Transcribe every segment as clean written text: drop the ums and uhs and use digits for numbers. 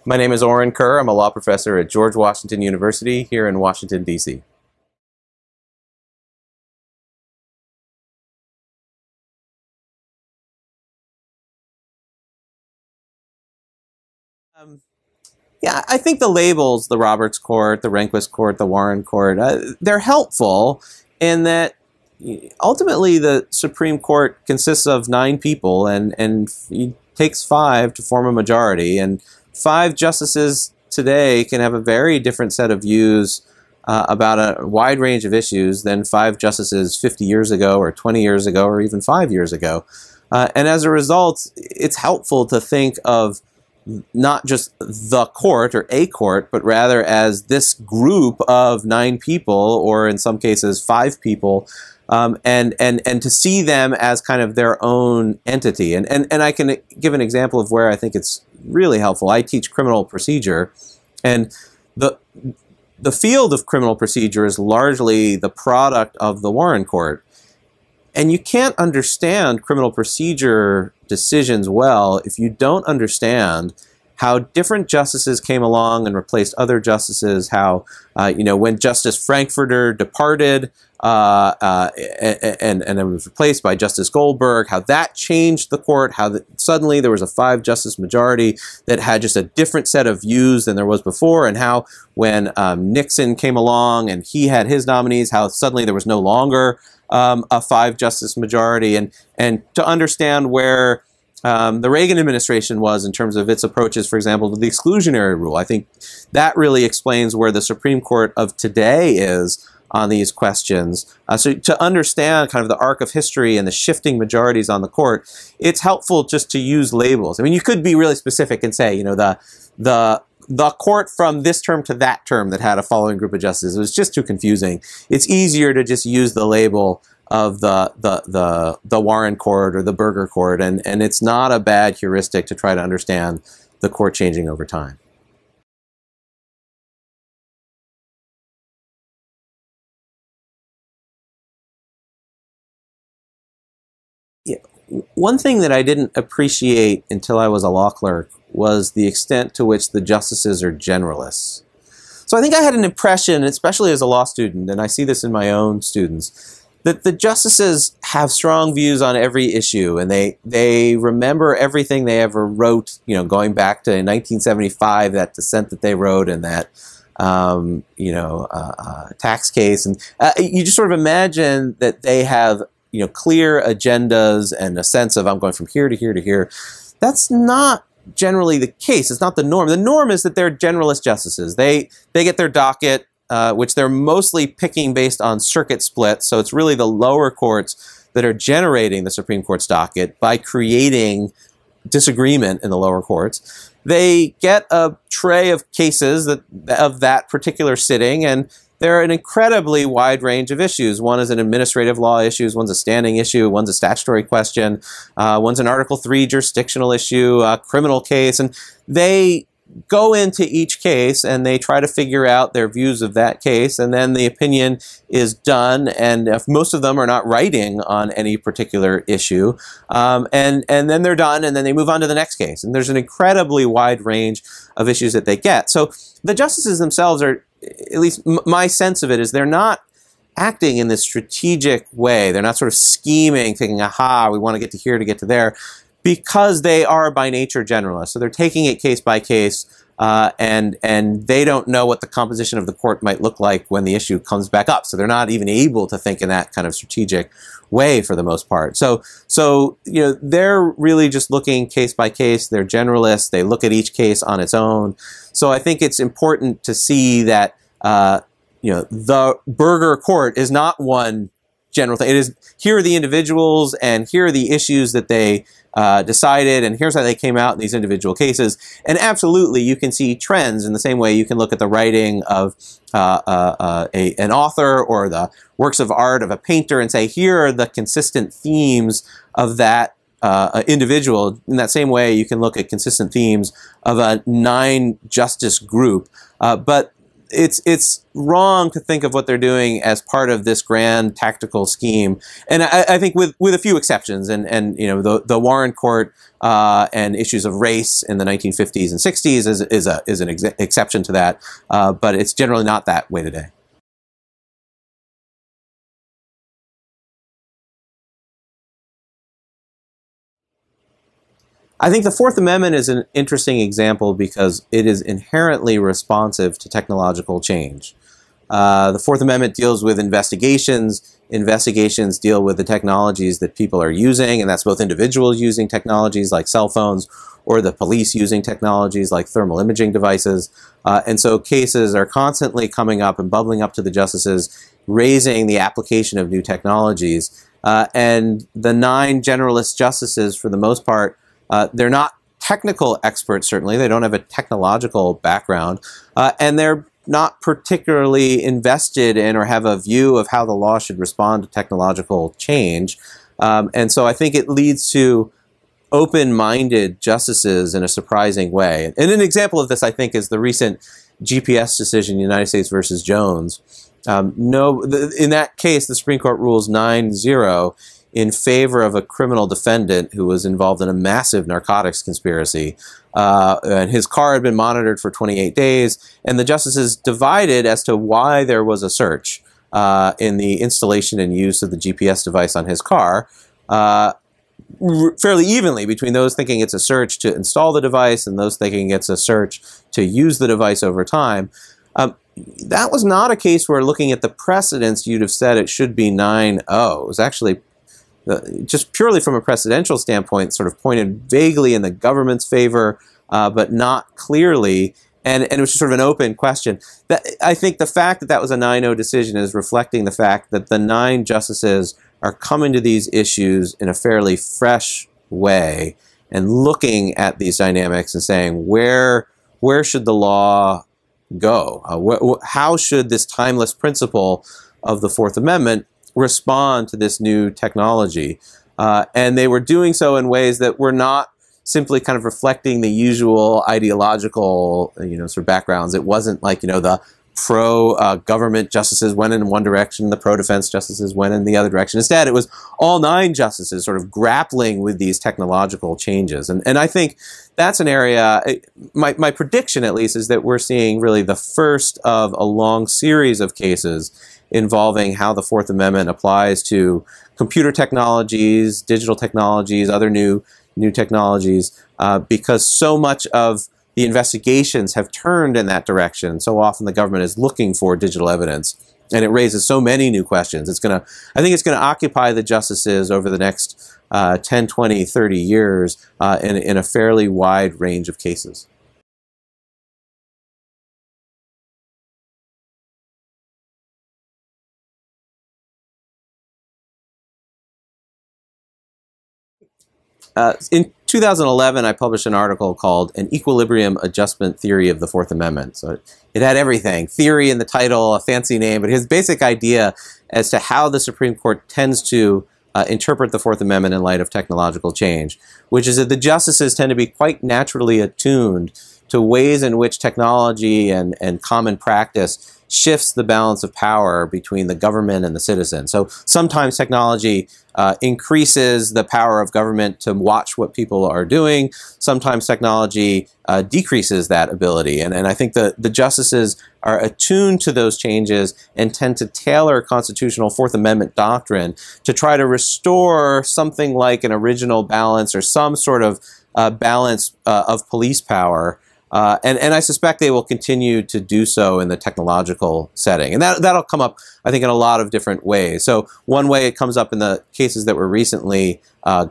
My name is Orin Kerr. I'm a law professor at George Washington University here in Washington, D.C. Yeah, I think the labels, the Roberts Court, the Rehnquist Court, the Warren Court, they're helpful in that ultimately the Supreme Court consists of 9 people and it takes 5 to form a majority. And 5 justices today can have a very different set of views about a wide range of issues than 5 justices 50 years ago or 20 years ago or even 5 years ago. And as a result, it's helpful to think of not just the court or a court, but rather as this group of 9 people, or in some cases 5 people, and to see them as kind of their own entity. And I can give an example of where I think it's really helpful. I teach criminal procedure, and the field of criminal procedure is largely the product of the Warren Court. And you can't understand criminal procedure decisions well if you don't understand how different justices came along and replaced other justices, how, when Justice Frankfurter departed and it was replaced by Justice Goldberg, how that changed the court, how suddenly there was a 5-justice majority that had just a different set of views than there was before, and how when Nixon came along and he had his nominees, how suddenly there was no longer a 5-justice majority, and to understand where the Reagan administration was in terms of its approaches, for example, to the exclusionary rule. I think that really explains where the Supreme Court of today is on these questions. So to understand kind of the arc of history and the shifting majorities on the court, it's helpful just to use labels. I mean, you could be really specific and say, the court from this term to that term that had a following group of justices. It was just too confusing. It's easier to just use the label of the Warren Court or the Burger Court, and it's not a bad heuristic to try to understand the court changing over time. Yeah. One thing that I didn't appreciate until I was a law clerk was the extent to which the justices are generalists. So I think I had an impression, especially as a law student, and I see this in my own students, that the justices have strong views on every issue, and they remember everything they ever wrote, going back to 1975, that dissent that they wrote, and that tax case, and you just sort of imagine that they have clear agendas and a sense of, I'm going from here to here to here. That's not generally the case. It's not the norm. The norm is that they're generalist justices. They get their docket, which they're mostly picking based on circuit split. So it's really the lower courts that are generating the Supreme Court's docket by creating disagreement in the lower courts. They get a tray of cases of that particular sitting, and there are an incredibly wide range of issues. One is an administrative law issue, one's a standing issue, one's a statutory question, one's an Article III jurisdictional issue, a criminal case, and they go into each case and they try to figure out their views of that case, and then the opinion is done, and if most of them are not writing on any particular issue, and then they're done, and then they move on to the next case, and there's an incredibly wide range of issues that they get. So the justices themselves are, at least my sense of it is, they're not acting in this strategic way. They're not sort of scheming, thinking, aha, we want to get to here to get to there, because they are by nature generalists. So they're taking it case by case, and they don't know what the composition of the court might look like when the issue comes back up. So they're not even able to think in that kind of strategic way for the most part. So they're really just looking case by case. They're generalists. They look at each case on its own. So I think it's important to see that the Burger Court is not one general thing. It is, here are the individuals, and here are the issues that they decided, and here's how they came out in these individual cases. And absolutely, you can see trends in the same way you can look at the writing of an author or the works of art of a painter and say, here are the consistent themes of that individual. In that same way, you can look at consistent themes of a 9-justice group. But it's wrong to think of what they're doing as part of this grand tactical scheme. And I think with a few exceptions, and you know, the Warren Court and issues of race in the 1950s and 60s is an exception to that, but it's generally not that way today. I think the Fourth Amendment is an interesting example because it is inherently responsive to technological change. The Fourth Amendment deals with investigations. Investigations deal with the technologies that people are using, and that's both individuals using technologies like cell phones or the police using technologies like thermal imaging devices. And so cases are constantly coming up and bubbling up to the justices, raising the application of new technologies. And the 9 generalist justices, for the most part, they're not technical experts, certainly. They don't have a technological background, and they're not particularly invested in or have a view of how the law should respond to technological change. And so I think it leads to open-minded justices in a surprising way. And an example of this, I think, is the recent GPS decision, United States versus Jones. In that case, the Supreme Court rules 9-0 in favor of a criminal defendant who was involved in a massive narcotics conspiracy. And his car had been monitored for 28 days, and the justices divided as to why there was a search in the installation and use of the GPS device on his car, fairly evenly between those thinking it's a search to install the device and those thinking it's a search to use the device over time. That was not a case where, looking at the precedents, you'd have said it should be 9-0. It was actually just purely from a precedential standpoint, sort of pointed vaguely in the government's favor, but not clearly, and it was just sort of an open question. I think the fact that that was a 9-0 decision is reflecting the fact that the 9 justices are coming to these issues in a fairly fresh way and looking at these dynamics and saying, where should the law go? How should this timeless principle of the Fourth Amendment respond to this new technology? And they were doing so in ways that were not simply kind of reflecting the usual ideological, sort of backgrounds. It wasn't like, the pro-government justices went in one direction, the pro-defense justices went in the other direction. Instead, it was all 9 justices sort of grappling with these technological changes. And I think that's an area, my prediction at least, is that we're seeing really the first of a long series of cases involving how the Fourth Amendment applies to computer technologies, digital technologies, other new technologies, because so much of the investigations have turned in that direction. So often the government is looking for digital evidence, and it raises so many new questions. I think it's going to occupy the justices over the next 10, 20, 30 years in a fairly wide range of cases. In 2011, I published an article called An Equilibrium Adjustment Theory of the Fourth Amendment. So it had everything, theory in the title, a fancy name, but his basic idea as to how the Supreme Court tends to interpret the Fourth Amendment in light of technological change, which is that the justices tend to be quite naturally attuned to ways in which technology and common practice shifts the balance of power between the government and the citizen. So sometimes technology increases the power of government to watch what people are doing. Sometimes technology decreases that ability. And I think the justices are attuned to those changes and tend to tailor constitutional Fourth Amendment doctrine to try to restore something like an original balance or some sort of balance of police power. And I suspect they will continue to do so in the technological setting. And that'll come up, I think, in a lot of different ways. So one way it comes up in the cases that were recently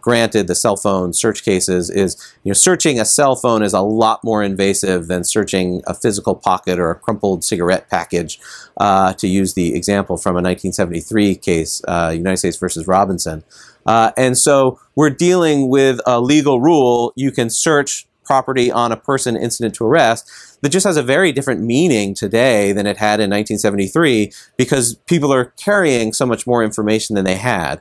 granted, the cell phone search cases, is searching a cell phone is a lot more invasive than searching a physical pocket or a crumpled cigarette package, to use the example from a 1973 case, United States versus Robinson. And so we're dealing with a legal rule. You can search property on a person incident to arrest that just has a very different meaning today than it had in 1973 because people are carrying so much more information than they had.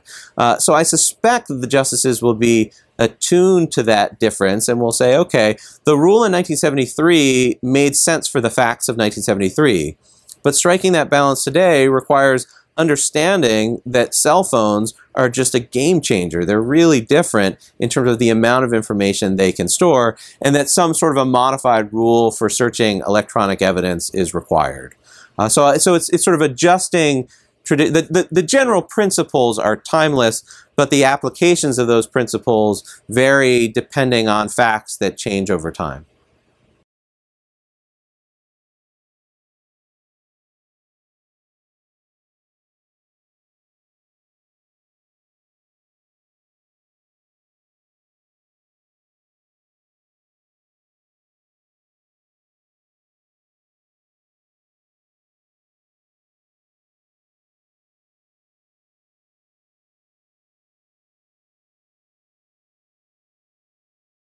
So I suspect that the justices will be attuned to that difference and will say, okay, the rule in 1973 made sense for the facts of 1973, but striking that balance today requires understanding that cell phones are just a game changer. They're really different in terms of the amount of information they can store, and that some sort of a modified rule for searching electronic evidence is required. So it's sort of adjusting. The general principles are timeless, but the applications of those principles vary depending on facts that change over time.